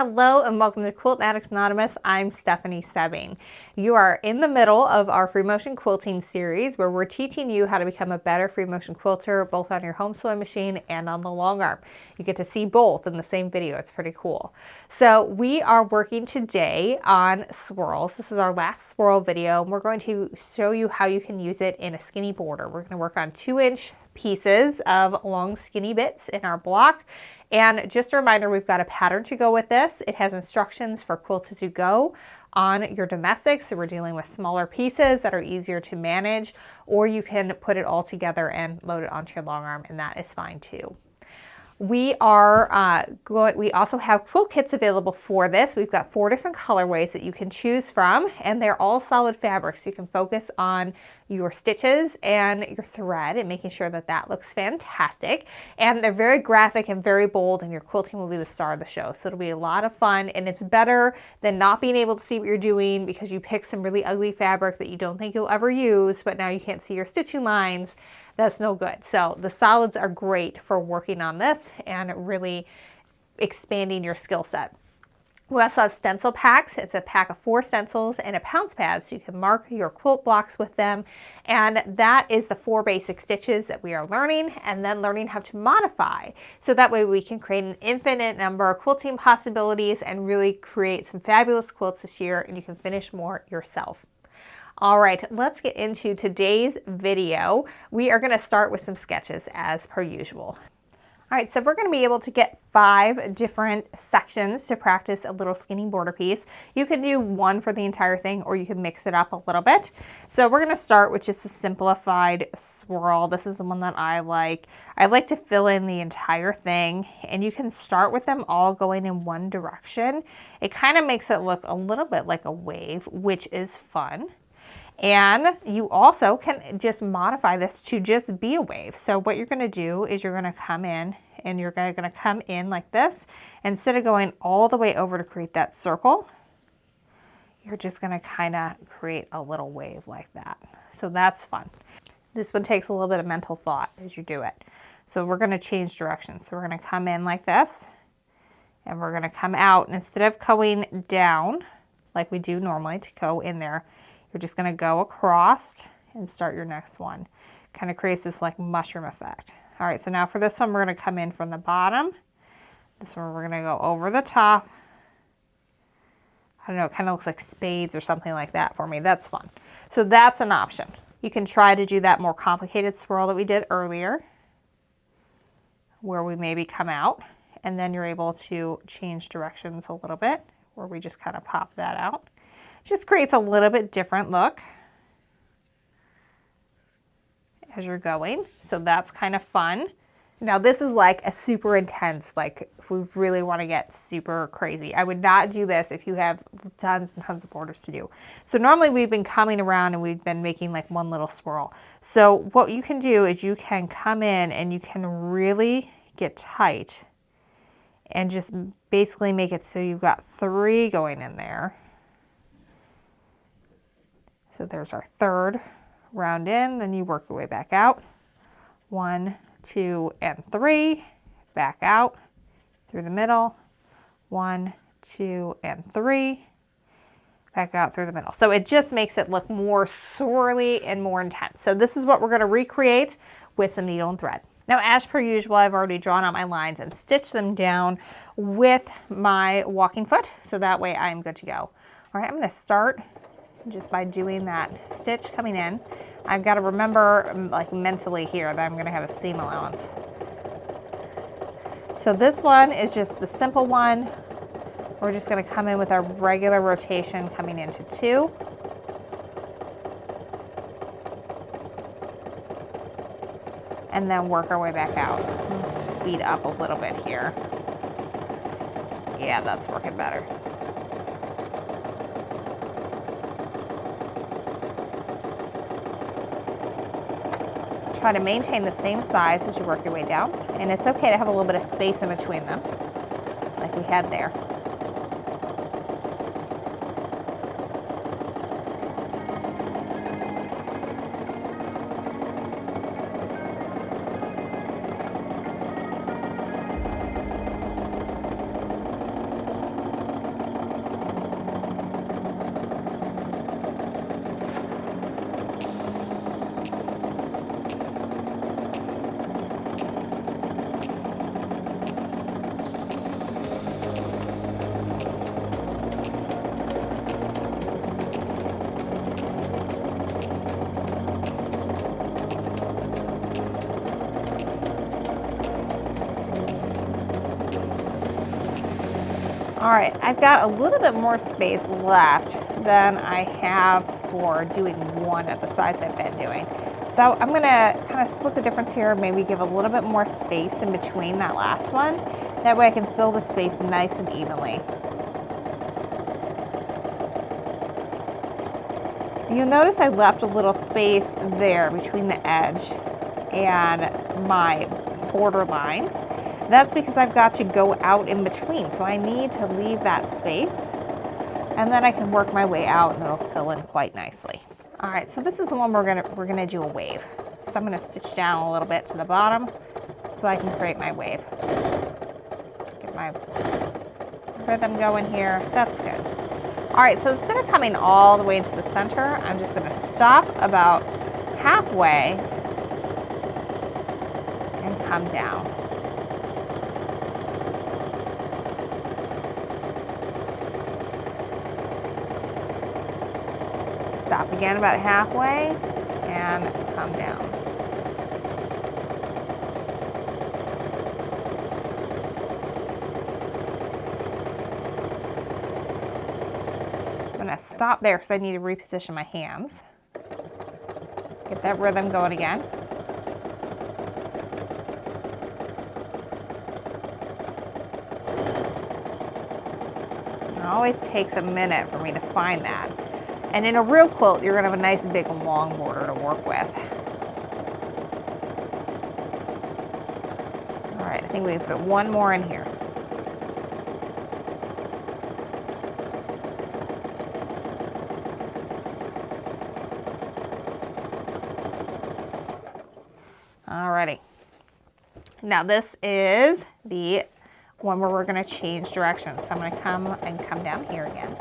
Hello and welcome to Quilt Addicts Anonymous. I'm Stephanie Soebbing. You are in the middle of our free motion quilting series where we're teaching you how to become a better free motion quilter both on your home sewing machine and on the long arm. You get to see both in the same video. It's pretty cool. So we are working today on swirls. This is our last swirl video and we're going to show you how you can use it in a skinny border. We're going to work on 2-inch pieces of long skinny bits in our block. And just a reminder, we've got a pattern to go with this. It has instructions for quilts as you go on your domestics. So we're dealing with smaller pieces that are easier to manage, or you can put it all together and load it onto your long arm, and that is fine too. We also have quilt kits available for this. We've got 4 different colorways that you can choose from, and they're all solid fabrics. You can focus on your stitches and your thread and making sure that that looks fantastic. And they're very graphic and very bold, and your quilting will be the star of the show. So it'll be a lot of fun, and it's better than not being able to see what you're doing because you pick some really ugly fabric that you don't think you'll ever use, but now you can't see your stitching lines. That's no good. So the solids are great for working on this and really expanding your skill set. We also have stencil packs. It's a pack of 4 stencils and a pounce pad so you can mark your quilt blocks with them. And that is the 4 basic stitches that we are learning, and then learning how to modify. So that way we can create an infinite number of quilting possibilities and really create some fabulous quilts this year, and you can finish more yourself. All right, let's get into today's video. We are going to start with some sketches as per usual. All right, so we're going to be able to get 5 different sections to practice a little skinny border piece. You can do one for the entire thing, or you can mix it up a little bit. So we're going to start with just a simplified swirl. This is the one that I like. I like to fill in the entire thing, and you can start with them all going in one direction. It kind of makes it look a little bit like a wave, which is fun. And you also can just modify this to just be a wave. So what you're going to do is you're going to come in, and you're going to come in like this. Instead of going all the way over to create that circle, you're just going to kind of create a little wave like that. So that's fun. This one takes a little bit of mental thought as you do it. So we're going to change direction. So we're going to come in like this, and we're going to come out. And instead of going down like we do normally to go in there, you're just going to go across and start your next one. Kind of creates this like mushroom effect. All right, so now for this one, we're going to come in from the bottom. This one, we're going to go over the top. I don't know, it kind of looks like spades or something like that for me. That's fun. So that's an option. You can try to do that more complicated swirl that we did earlier, where we maybe come out, and then you're able to change directions a little bit, where we just kind of pop that out. Just creates a little bit different look as you're going. So that's kind of fun. Now this is like a super intense, like if we really want to get super crazy. I would not do this if you have tons and tons of borders to do. So normally we've been coming around and we've been making like one little swirl. So what you can do is you can come in and you can really get tight and just basically make it so you've got 3 going in there. So there's our 3rd round in, then you work your way back out. 1, 2, and 3, back out through the middle. 1, 2, and 3, back out through the middle. So it just makes it look more swirly and more intense. So this is what we're going to recreate with some needle and thread. Now, as per usual, I've already drawn out my lines and stitched them down with my walking foot, so that way I'm good to go. All right, I'm going to start just by doing that stitch coming in. I've got to remember like mentally here that I'm going to have a seam allowance. So this one is just the simple one. We're just going to come in with our regular rotation coming into 2. And then work our way back out. Let's speed up a little bit here. Yeah, that's working better. Try to maintain the same size as you work your way down, and it's okay to have a little bit of space in between them like we had there. All right, I've got a little bit more space left than I have for doing one at the size I've been doing. So I'm gonna kind of split the difference here, maybe give a little bit more space in between that last one. That way I can fill the space nice and evenly. You'll notice I left a little space there between the edge and my border line. That's because I've got to go out in between, so I need to leave that space, and then I can work my way out and it'll fill in quite nicely. All right, so this is the one we're gonna do a wave. So I'm gonna stitch down a little bit to the bottom so I can create my wave. Get my rhythm going here, that's good. All right, so instead of coming all the way into the center, I'm just gonna stop about halfway and come down. Stop again about halfway and come down. I'm gonna stop there because I need to reposition my hands. Get that rhythm going again. It always takes a minute for me to find that. And in a real quilt, you're gonna have a nice big long border to work with. All right, I think we put one more in here. Alrighty. Now this is the one where we're gonna change directions. So I'm gonna come down here again.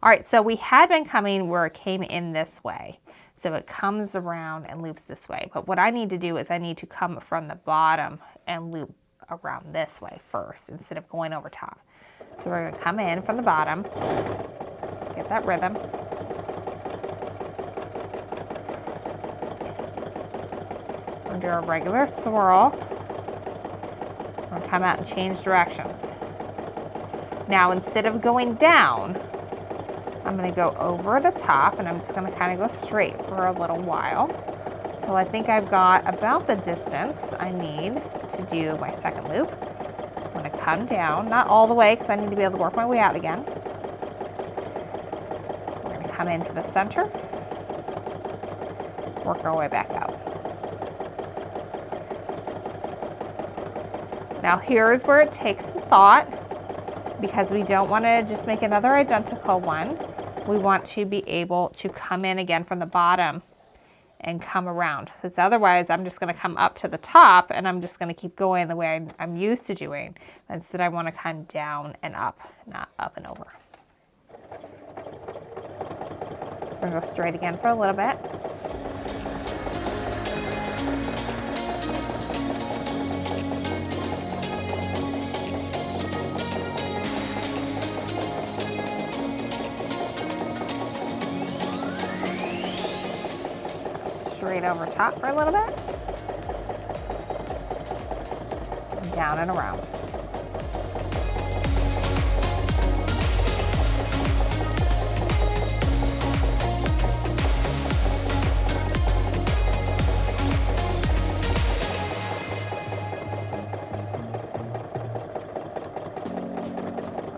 All right, so we had been coming where it came in this way. So it comes around and loops this way. But what I need to do is I need to come from the bottom and loop around this way first instead of going over top. So we're gonna come in from the bottom, get that rhythm. We'll do a regular swirl. We're gonna come out and change directions. Now instead of going down, I'm going to go over the top, and I'm just going to kind of go straight for a little while. So I think I've got about the distance I need to do my second loop. I'm going to come down, not all the way because I need to be able to work my way out again. We're going to come into the center, work our way back out. Now here's where it takes some thought, because we don't want to just make another identical one. We want to be able to come in again from the bottom and come around, because otherwise I'm just going to come up to the top and I'm just going to keep going the way I'm used to doing. Instead I want to come down and up, not up and over. So we're going to go straight again for a little bit. Straight over top for a little bit, and down and around.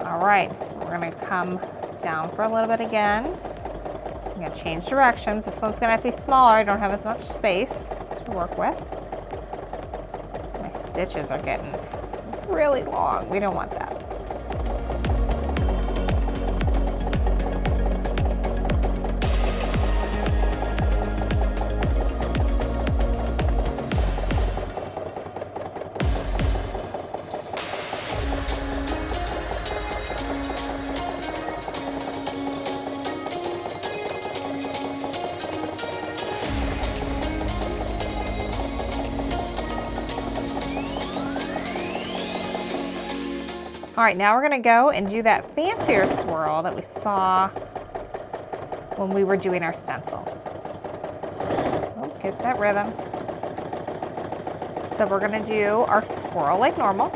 All right, we're going to come down for a little bit again. I'm going to change directions. This one's going to have to be smaller. I don't have as much space to work with. My stitches are getting really long. We don't want that. All right, now we're gonna go and do that fancier swirl that we saw when we were doing our stencil. Oh, get that rhythm. So we're gonna do our swirl like normal.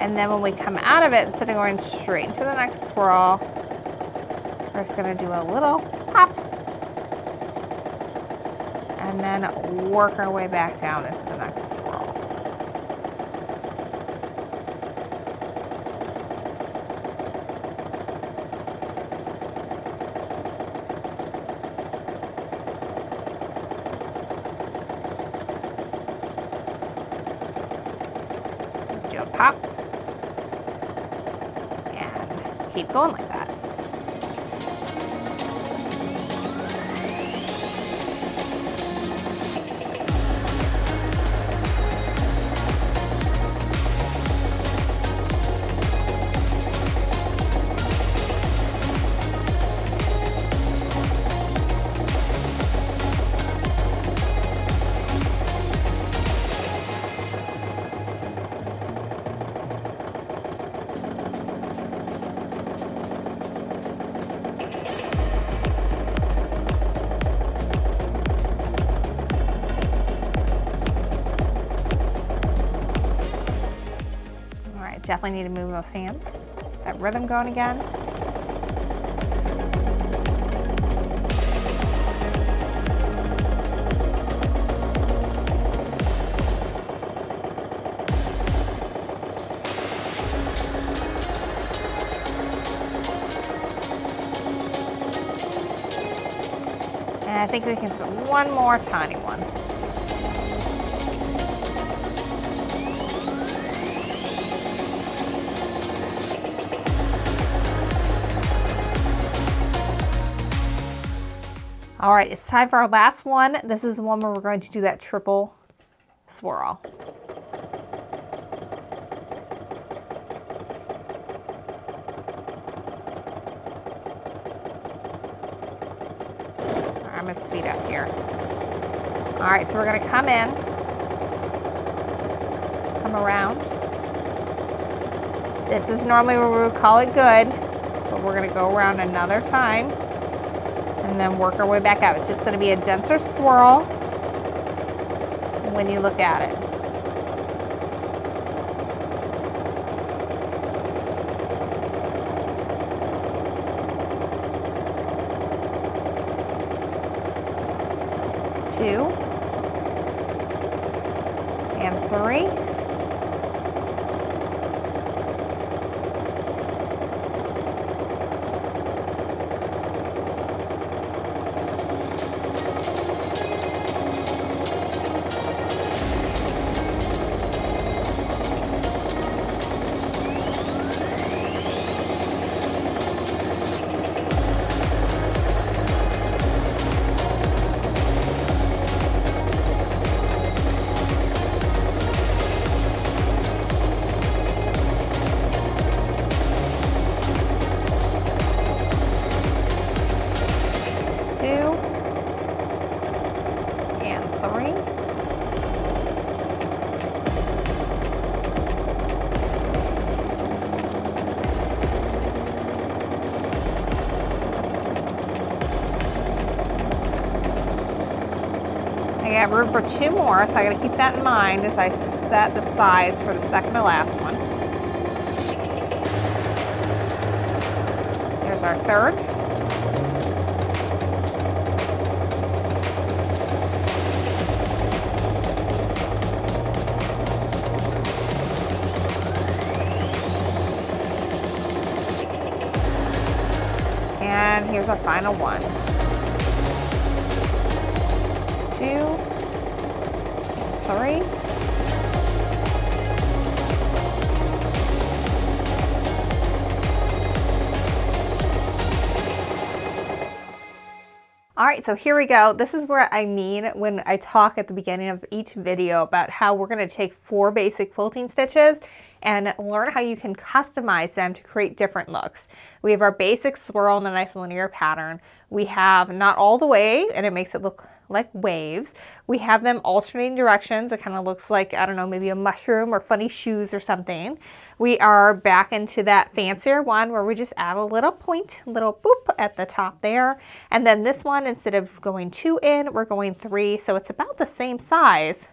And then when we come out of it, instead of going straight into the next swirl, we're just gonna do a little pop and then work our way back down into the next swirl. Do a pop. Keep going like that. Definitely need to move those hands. That rhythm going again. And I think we can put one more tiny one. All right, it's time for our last one. This is the one where we're going to do that triple swirl. I'm gonna speed up here. All right, so we're gonna come in, come around. This is normally where we would call it good, but we're gonna go around another time and then work our way back out. It's just going to be a denser swirl when you look at it. Two and three. I got room for two more, so I got to keep that in mind as I set the size for the second to last one. There's our third. And here's our final one. Two, three. All right, so here we go. This is where I mean when I talk at the beginning of each video about how we're going to take 4 basic quilting stitches and learn how you can customize them to create different looks. We have our basic swirl in a nice linear pattern. We have not all the way, and it makes it look like waves. We have them alternating directions. It kind of looks like, I don't know, maybe a mushroom or funny shoes or something. We are back into that fancier one where we just add a little point, little boop at the top there. And then this one, instead of going 2 in, we're going 3. So it's about the same size,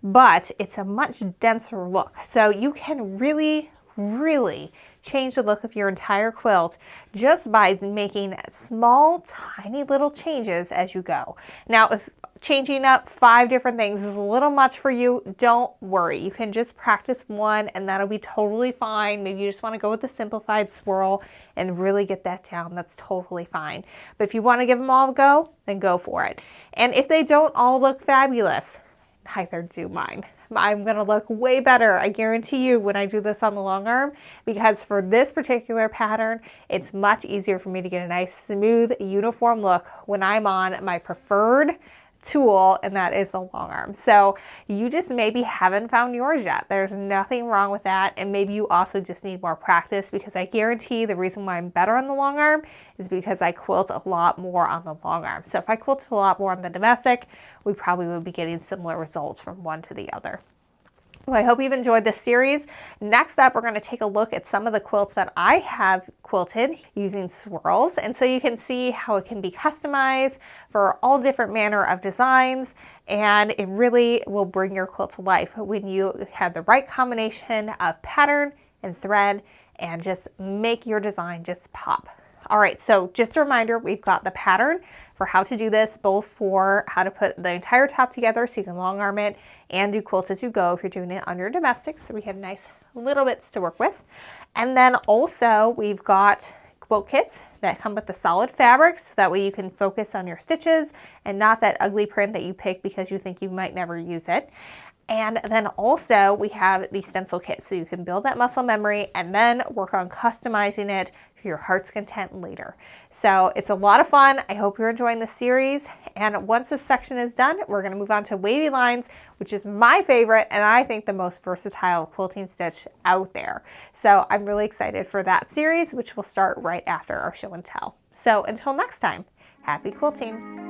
but it's a much denser look. So you can really really change the look of your entire quilt just by making small, tiny little changes as you go. Now, if changing up 5 different things is a little much for you, don't worry. You can just practice one and that'll be totally fine. Maybe you just want to go with the simplified swirl and really get that down. That's totally fine. But if you want to give them all a go, then go for it. And if they don't all look fabulous, neither do mine. I'm going to look way better, I guarantee you, when I do this on the long arm, because for this particular pattern, it's much easier for me to get a nice, smooth, uniform look when I'm on my preferred tool, and that is the long arm. So you just maybe haven't found yours yet. There's nothing wrong with that, and maybe you also just need more practice, because I guarantee the reason why I'm better on the long arm is because I quilt a lot more on the long arm. So if I quilted a lot more on the domestic, we probably would be getting similar results from one to the other. Well, I hope you've enjoyed this series. Next up, we're going to take a look at some of the quilts that I have quilted using swirls. And so you can see how it can be customized for all different manner of designs. And it really will bring your quilt to life when you have the right combination of pattern and thread and just make your design just pop. All right, so just a reminder, we've got the pattern for how to do this, both for how to put the entire top together so you can long arm it and do quilts as you go if you're doing it on your domestics. So we have nice little bits to work with. And then also we've got quilt kits that come with the solid fabrics, so that way you can focus on your stitches and not that ugly print that you pick because you think you might never use it. And then also we have the stencil kit, so you can build that muscle memory and then work on customizing it to your heart's content later. So it's a lot of fun. I hope you're enjoying this series. And once this section is done, we're going to move on to wavy lines, which is my favorite and I think the most versatile quilting stitch out there. So I'm really excited for that series, which will start right after our show and tell. So until next time, happy quilting.